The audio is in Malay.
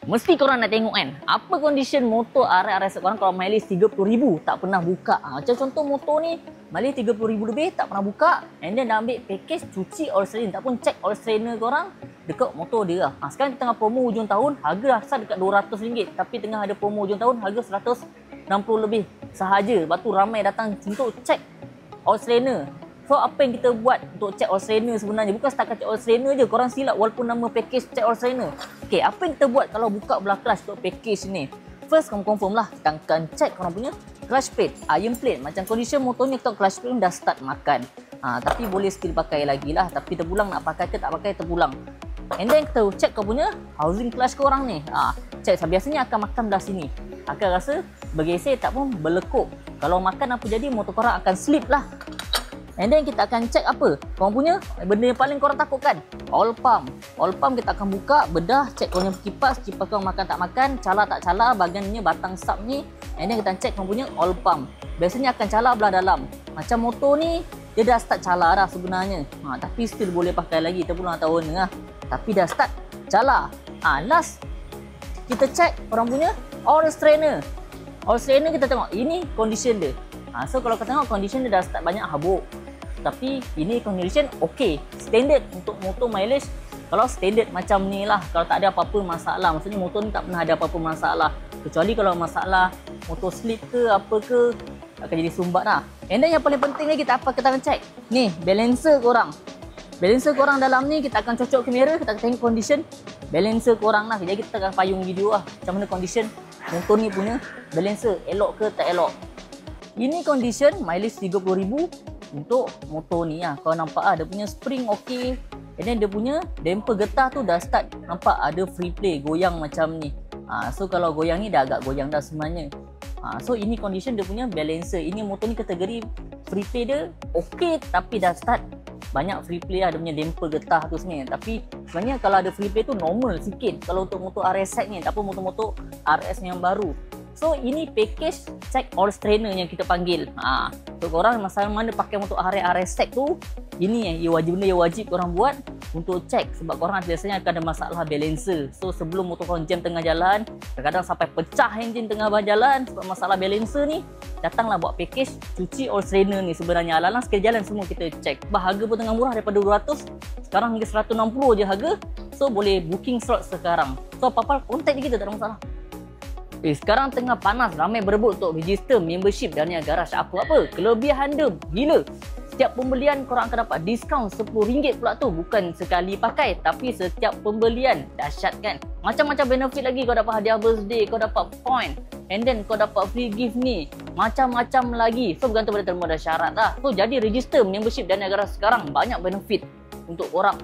Mesti korang nak tengok kan, apa condition motor RS korang kalau mileage 30,000 tak pernah buka. Macam contoh motor ni, mileage 30,000 lebih tak pernah buka, and then dah ambil package cuci oil strainer, tak pun check oil strainer korang dekat motor dia lah. Sekarang tengah promo hujung tahun, harga asal dekat RM200, tapi tengah ada promo hujung tahun, harga RM160 lebih sahaja. Lepas tu ramai datang untuk check oil strainer. So apa yang kita buat untuk check oil strainer sebenarnya? Bukan setakat check oil strainer je, korang silap walaupun nama package check oil strainer. Okay, apa yang kita buat kalau buka belah clutch untuk package ni? First, kamu confirm lah, kita akan check korang punya clutch plate, iron plate. Macam condition motor ni, kita clutch plate dah start makan. Tapi boleh still pakai lagi lah. Tapi terpulang nak pakai ke tak pakai, terpulang. And then kita check kau punya housing clutch korang ni. Check, biasanya akan makan belah sini. Akan rasa bergeser tak pun berlekuk. Kalau makan apa jadi, motor korang akan slip lah. And then kita akan check apa? Korang punya benda yang paling korang takutkan, oil pump. Oil pump kita akan buka, bedah, check korang punya kipas korang makan tak makan, cala tak cala, bahagiannya batang sub ni. And then kita check korang punya oil pump. Biasanya akan cala belah dalam. Macam motor ni, dia dah start cala dah sebenarnya. Tapi still boleh pakai lagi, terpulang tahun tengah. Tapi dah start cala. Last, kita check korang punya oil strainer. Oil strainer kita tengok, ini condition dia. So kalau kita tengok condition dia dah start banyak habuk. Tapi ini condition okey, standard untuk motor mileage. Kalau standard macam ni lah, kalau tak ada apa-apa masalah, maksudnya motor ni tak pernah ada apa-apa masalah. Kecuali kalau masalah motor slip ke apa ke, akan jadi sumbat lah. And then yang paling penting lagi, kita akan check ni balancer korang. Balancer korang dalam ni kita akan cocok kamera, kita akan tengok condition balancer korang lah. Jadi kita akan payung video lah macam mana condition motor ni punya balancer, elok ke tak elok. Ini condition mileage 30,000 untuk motor ni lah. Kau nampak lah, dia punya spring okey. And then dia punya damper getah tu dah start nampak ada free play, goyang macam ni. So kalau goyang ni dah agak goyang dah sebenarnya. So ini condition dia punya balancer. Ini motor ni kategori free play dia okey, tapi dah start banyak free play lah, dia punya damper getah tu sebenarnya. Tapi sebenarnya kalau ada free play tu normal sikit kalau untuk motor RS set ni, tak apa motor-motor RS yang baru. So ini package check oil strainer yang kita panggil. So korang masa mana pakai motor RS set tu, ini benda yang wajib korang buat untuk check. Sebab korang biasanya akan ada masalah balancer. So sebelum motor korang jam tengah jalan, kadang-kadang sampai pecah enjin tengah jalan sebab masalah balancer ni, datanglah buat package cuci oil strainer ni. Sebenarnya alang-alang sekali jalan semua kita check. Harga pun tengah murah, daripada 200 sekarang hingga 160 je harga. So boleh booking slot sekarang. So apa-apa kontak kita, tak ada masalah. Sekarang tengah panas, ramai berebut untuk register membership Dania Garage. Apa-apa, kelebihan dia gila. Setiap pembelian korang akan dapat diskaun RM10 pula tu. Bukan sekali pakai, tapi setiap pembelian. Dahsyat kan? Macam-macam benefit lagi. Kau dapat hadiah birthday, kau dapat point, and then kau dapat free gift ni. Macam-macam lagi. So bergantung pada terma dan syarat lah. So jadi register membership Dania Garage sekarang, banyak benefit untuk korang.